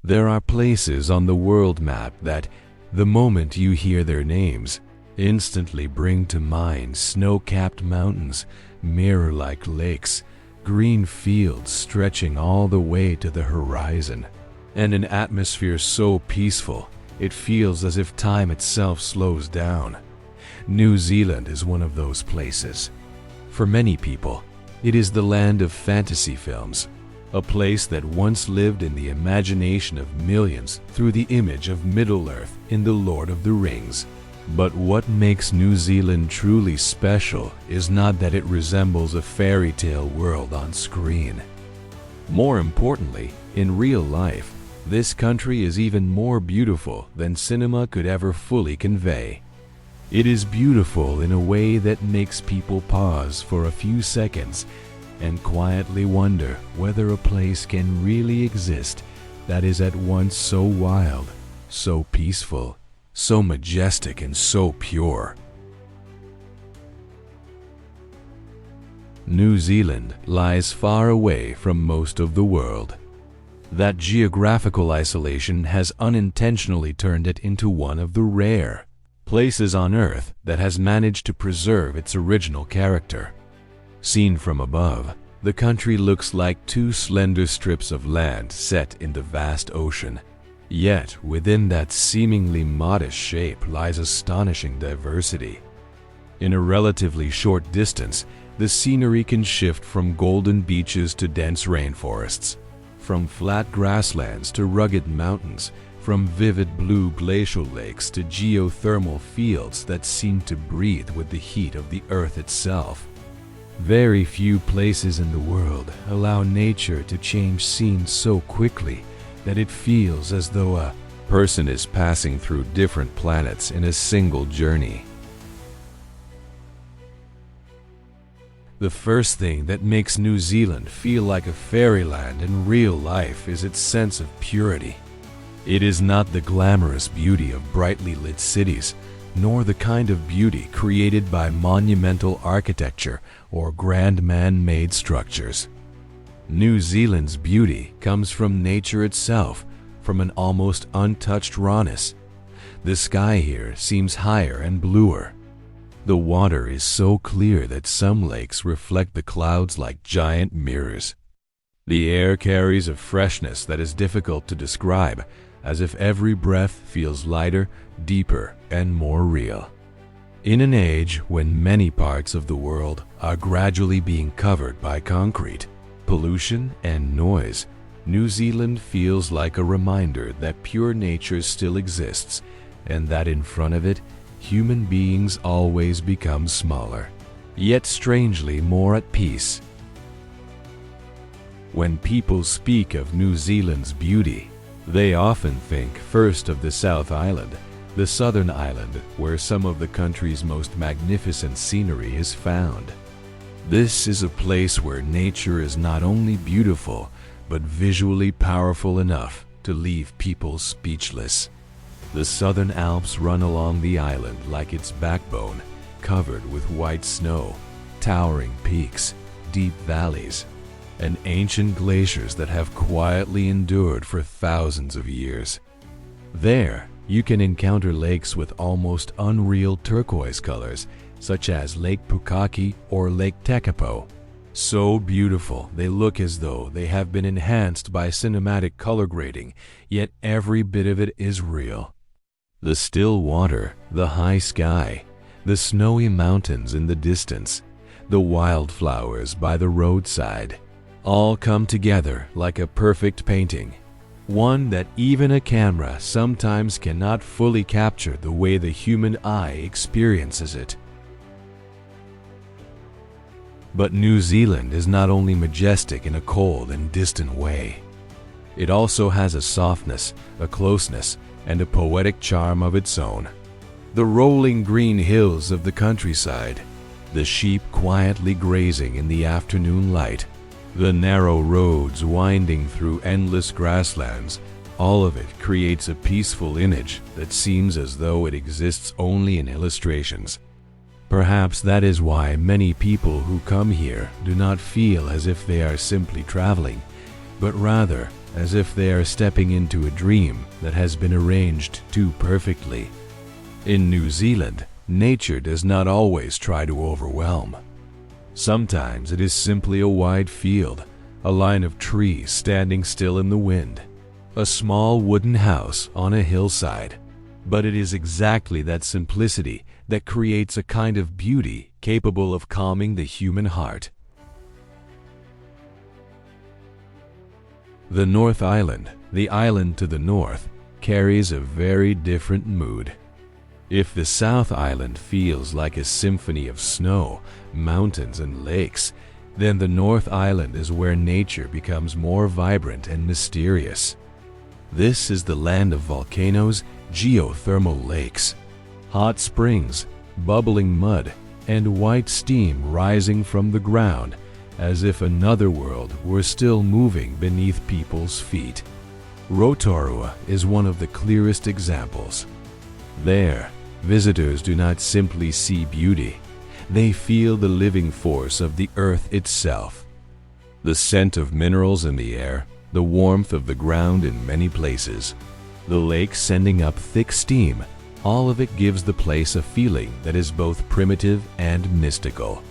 There are places on the world map that, the moment you hear their names, instantly bring to mind snow-capped mountains, mirror-like lakes, green fields stretching all the way to the horizon, and an atmosphere so peaceful it feels as if time itself slows down. New Zealand is one of those places. For many people, it is the land of fantasy films, a place that once lived in the imagination of millions through the image of Middle-earth in The Lord of the Rings. But what makes New Zealand truly special is not that it resembles a fairy tale world on screen. More importantly, in real life, this country is even more beautiful than cinema could ever fully convey. It is beautiful in a way that makes people pause for a few seconds and quietly wonder whether a place can really exist that is at once so wild, so peaceful, so majestic, and so pure. New Zealand lies far away from most of the world. That geographical isolation has unintentionally turned it into one of the rare places on Earth that has managed to preserve its original character. Seen from above, the country looks like two slender strips of land set in the vast ocean. Yet, within that seemingly modest shape lies astonishing diversity. In a relatively short distance, the scenery can shift from golden beaches to dense rainforests, from flat grasslands to rugged mountains, from vivid blue glacial lakes to geothermal fields that seem to breathe with the heat of the earth itself. Very few places in the world allow nature to change scenes so quickly that it feels as though a person is passing through different planets in a single journey. The first thing that makes New Zealand feel like a fairyland in real life is its sense of purity. It is not the glamorous beauty of brightly lit cities, nor the kind of beauty created by monumental architecture or grand man-made structures. New Zealand's beauty comes from nature itself, from an almost untouched rawness. The sky here seems higher and bluer. The water is so clear that some lakes reflect the clouds like giant mirrors. The air carries a freshness that is difficult to describe, as if every breath feels lighter, deeper, and more real. In an age when many parts of the world are gradually being covered by concrete, pollution, and noise, New Zealand feels like a reminder that pure nature still exists, and that in front of it, human beings always become smaller, yet strangely more at peace. When people speak of New Zealand's beauty, they often think first of the South Island, the southern island where some of the country's most magnificent scenery is found. This is a place where nature is not only beautiful, but visually powerful enough to leave people speechless. The southern Alps run along the island like its backbone, covered with white snow, towering peaks, deep valleys, and ancient glaciers that have quietly endured for thousands of years. There, you can encounter lakes with almost unreal turquoise colors, such as Lake Pukaki or Lake Tekapo. So beautiful, they look as though they have been enhanced by cinematic color grading, yet every bit of it is real. The still water, the high sky, the snowy mountains in the distance, the wildflowers by the roadside, all come together like a perfect painting, one that even a camera sometimes cannot fully capture the way the human eye experiences it. But New Zealand is not only majestic in a cold and distant way. It also has a softness, a closeness, and a poetic charm of its own. The rolling green hills of the countryside, the sheep quietly grazing in the afternoon light, the narrow roads winding through endless grasslands, all of it creates a peaceful image that seems as though it exists only in illustrations. Perhaps that is why many people who come here do not feel as if they are simply traveling, but rather as if they are stepping into a dream that has been arranged too perfectly. In New Zealand, nature does not always try to overwhelm. Sometimes it is simply a wide field, a line of trees standing still in the wind, a small wooden house on a hillside. But it is exactly that simplicity that creates a kind of beauty capable of calming the human heart. The North Island, the island to the north, carries a very different mood. If the South Island feels like a symphony of snow, mountains, and lakes, then the North Island is where nature becomes more vibrant and mysterious. This is the land of volcanoes, geothermal lakes, hot springs, bubbling mud, and white steam rising from the ground, as if another world were still moving beneath people's feet. Rotorua is one of the clearest examples. There, visitors do not simply see beauty, they feel the living force of the earth itself. The scent of minerals in the air, the warmth of the ground in many places, the lake sending up thick steam, all of it gives the place a feeling that is both primitive and mystical.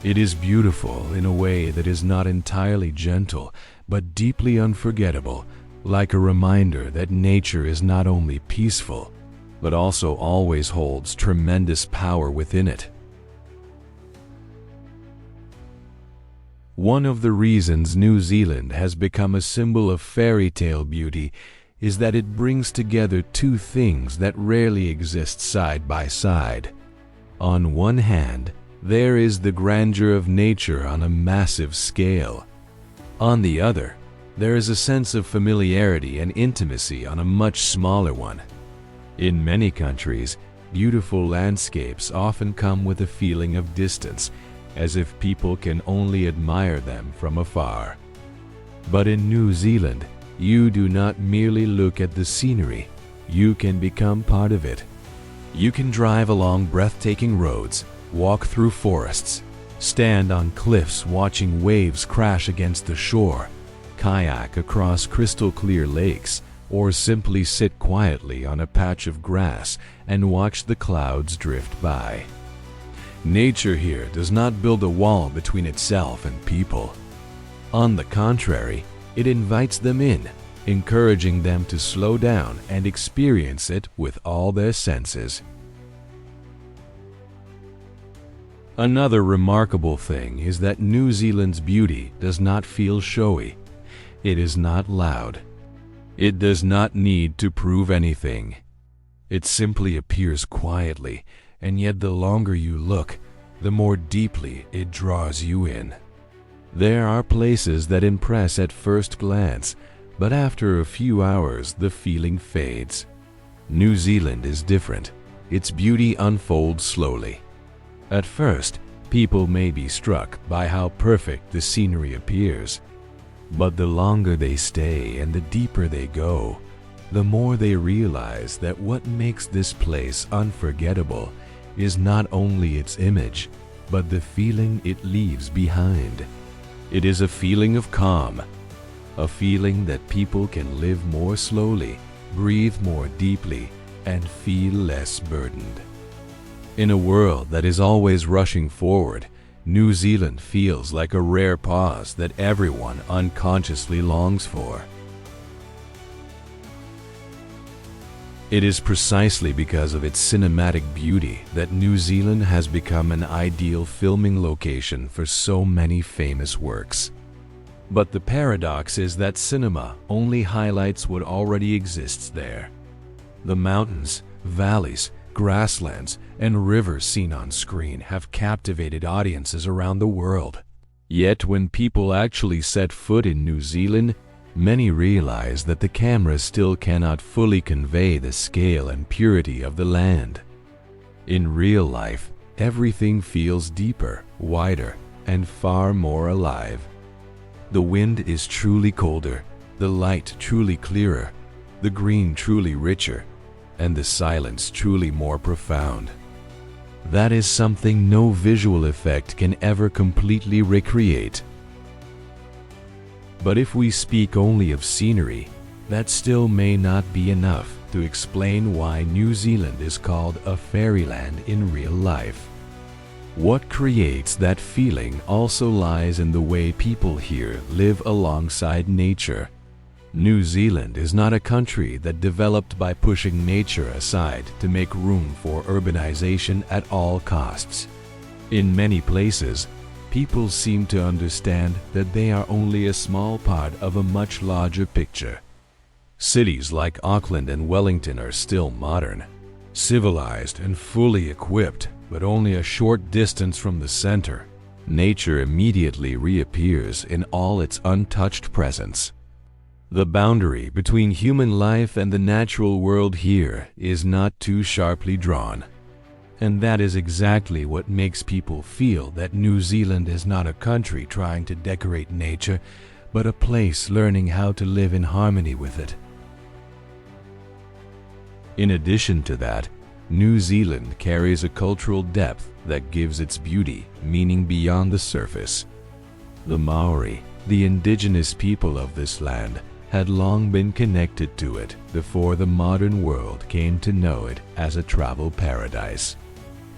It is beautiful in a way that is not entirely gentle, but deeply unforgettable, like a reminder that nature is not only peaceful, but also always holds tremendous power within it. One of the reasons New Zealand has become a symbol of fairy tale beauty is that it brings together two things that rarely exist side by side. On one hand, there is the grandeur of nature on a massive scale. On the other, there is a sense of familiarity and intimacy on a much smaller one. In many countries, beautiful landscapes often come with a feeling of distance, as if people can only admire them from afar. But in New Zealand, you do not merely look at the scenery, you can become part of it. You can drive along breathtaking roads, walk through forests, stand on cliffs watching waves crash against the shore, kayak across crystal clear lakes, or simply sit quietly on a patch of grass and watch the clouds drift by. Nature here does not build a wall between itself and people. On the contrary, it invites them in, encouraging them to slow down and experience it with all their senses. Another remarkable thing is that New Zealand's beauty does not feel showy. It is not loud. It does not need to prove anything. It simply appears quietly, and yet the longer you look, the more deeply it draws you in. There are places that impress at first glance, but after a few hours the feeling fades. New Zealand is different. Its beauty unfolds slowly. At first, people may be struck by how perfect the scenery appears. But the longer they stay and the deeper they go, the more they realize that what makes this place unforgettable is not only its image, but the feeling it leaves behind. It is a feeling of calm, a feeling that people can live more slowly, breathe more deeply, and feel less burdened. In a world that is always rushing forward, New Zealand feels like a rare pause that everyone unconsciously longs for. It is precisely because of its cinematic beauty that New Zealand has become an ideal filming location for so many famous works. But the paradox is that cinema only highlights what already exists there. The mountains, valleys, grasslands, and rivers seen on screen have captivated audiences around the world. Yet when people actually set foot in New Zealand, many realize that the camera still cannot fully convey the scale and purity of the land. In real life, everything feels deeper, wider, and far more alive. The wind is truly colder, the light truly clearer, the green truly richer, and the silence truly more profound. That is something no visual effect can ever completely recreate. But if we speak only of scenery, that still may not be enough to explain why New Zealand is called a fairyland in real life. What creates that feeling also lies in the way people here live alongside nature. New Zealand is not a country that developed by pushing nature aside to make room for urbanization at all costs. In many places, people seem to understand that they are only a small part of a much larger picture. Cities like Auckland and Wellington are still modern, civilized and fully equipped, but only a short distance from the center. Nature immediately reappears in all its untouched presence. The boundary between human life and the natural world here is not too sharply drawn. And that is exactly what makes people feel that New Zealand is not a country trying to decorate nature, but a place learning how to live in harmony with it. In addition to that, New Zealand carries a cultural depth that gives its beauty meaning beyond the surface. The Maori, the indigenous people of this land, had long been connected to it before the modern world came to know it as a travel paradise.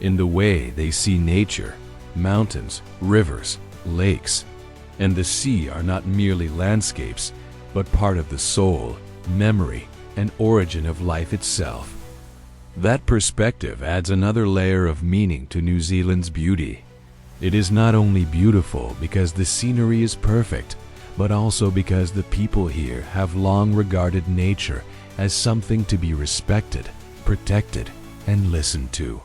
In the way they see nature, mountains, rivers, lakes, and the sea are not merely landscapes, but part of the soul, memory, and origin of life itself. That perspective adds another layer of meaning to New Zealand's beauty. It is not only beautiful because the scenery is perfect, but also because the people here have long regarded nature as something to be respected, protected, and listened to.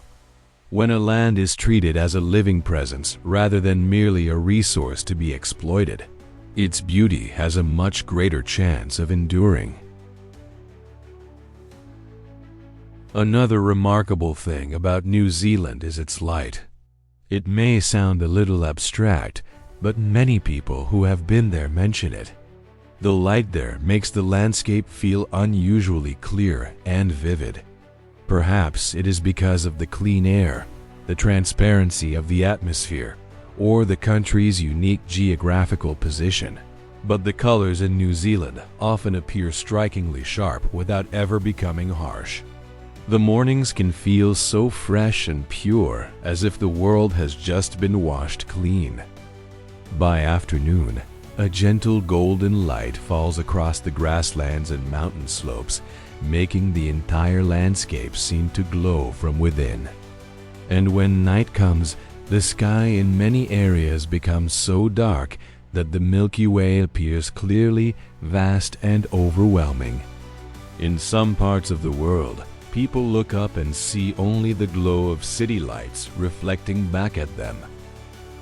When a land is treated as a living presence rather than merely a resource to be exploited, its beauty has a much greater chance of enduring. Another remarkable thing about New Zealand is its light. It may sound a little abstract, but many people who have been there mention it. The light there makes the landscape feel unusually clear and vivid. Perhaps it is because of the clean air, the transparency of the atmosphere, or the country's unique geographical position. But the colors in New Zealand often appear strikingly sharp without ever becoming harsh. The mornings can feel so fresh and pure, as if the world has just been washed clean. By afternoon, a gentle golden light falls across the grasslands and mountain slopes, making the entire landscape seem to glow from within. And when night comes, the sky in many areas becomes so dark that the Milky Way appears clearly, vast, and overwhelming. In some parts of the world, people look up and see only the glow of city lights reflecting back at them.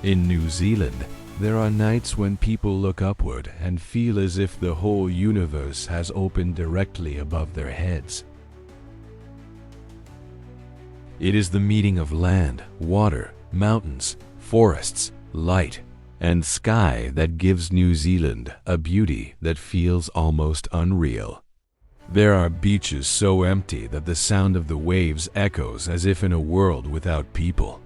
In New Zealand, there are nights when people look upward and feel as if the whole universe has opened directly above their heads. It is the meeting of land, water, mountains, forests, light, and sky that gives New Zealand a beauty that feels almost unreal. There are beaches so empty that the sound of the waves echoes as if in a world without people.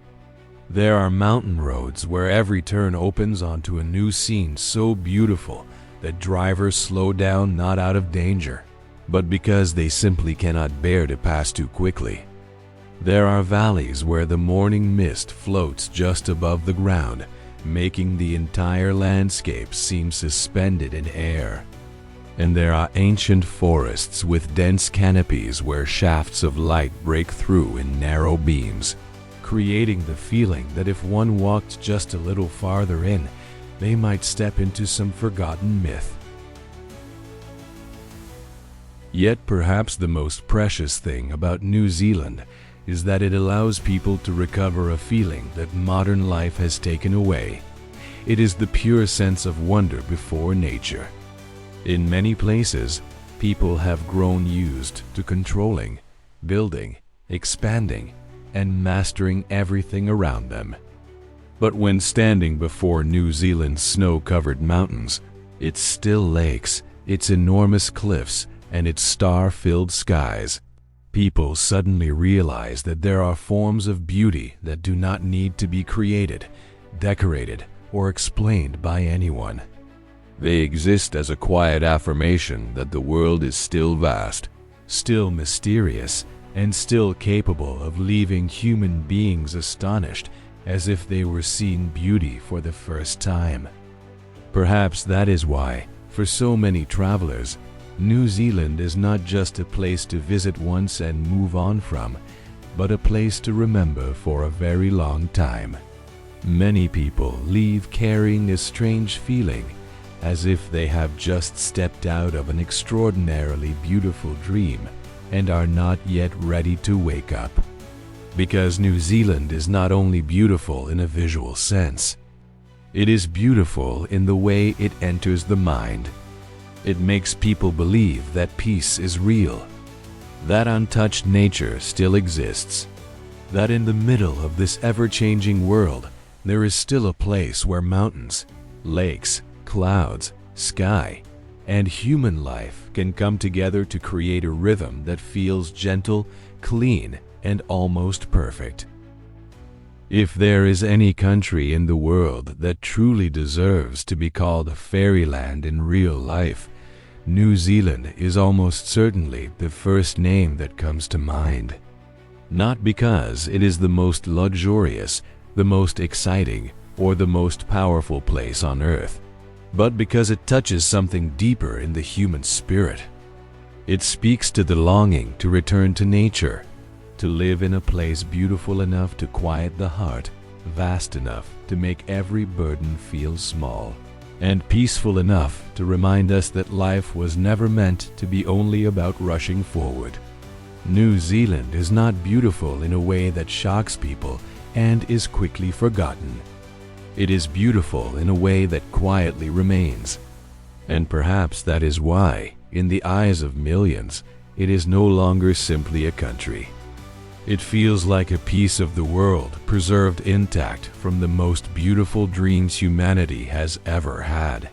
There are mountain roads where every turn opens onto a new scene so beautiful that drivers slow down not out of danger, but because they simply cannot bear to pass too quickly. There are valleys where the morning mist floats just above the ground, making the entire landscape seem suspended in air. And there are ancient forests with dense canopies where shafts of light break through in narrow beams, creating the feeling that if one walked just a little farther in, they might step into some forgotten myth. Yet perhaps the most precious thing about New Zealand is that it allows people to recover a feeling that modern life has taken away. It is the pure sense of wonder before nature. In many places, people have grown used to controlling, building, expanding, and mastering everything around them. But when standing before New Zealand's snow-covered mountains, its still lakes, its enormous cliffs, and its star-filled skies, people suddenly realize that there are forms of beauty that do not need to be created, decorated, or explained by anyone. They exist as a quiet affirmation that the world is still vast, still mysterious, and still capable of leaving human beings astonished as if they were seeing beauty for the first time. Perhaps that is why, for so many travelers, New Zealand is not just a place to visit once and move on from, but a place to remember for a very long time. Many people leave carrying a strange feeling, as if they have just stepped out of an extraordinarily beautiful dream and are not yet ready to wake up. Because New Zealand is not only beautiful in a visual sense, it is beautiful in the way it enters the mind. It makes people believe that peace is real, that untouched nature still exists, that in the middle of this ever-changing world, there is still a place where mountains, lakes, clouds, sky, and human life can come together to create a rhythm that feels gentle, clean, and almost perfect. If there is any country in the world that truly deserves to be called Fairyland in real life, New Zealand is almost certainly the first name that comes to mind. Not because it is the most luxurious, the most exciting, or the most powerful place on earth, but because it touches something deeper in the human spirit. It speaks to the longing to return to nature, to live in a place beautiful enough to quiet the heart, vast enough to make every burden feel small, and peaceful enough to remind us that life was never meant to be only about rushing forward. New Zealand is not beautiful in a way that shocks people and is quickly forgotten. It is beautiful in a way that quietly remains. And perhaps that is why, in the eyes of millions, it is no longer simply a country. It feels like a piece of the world preserved intact from the most beautiful dreams humanity has ever had.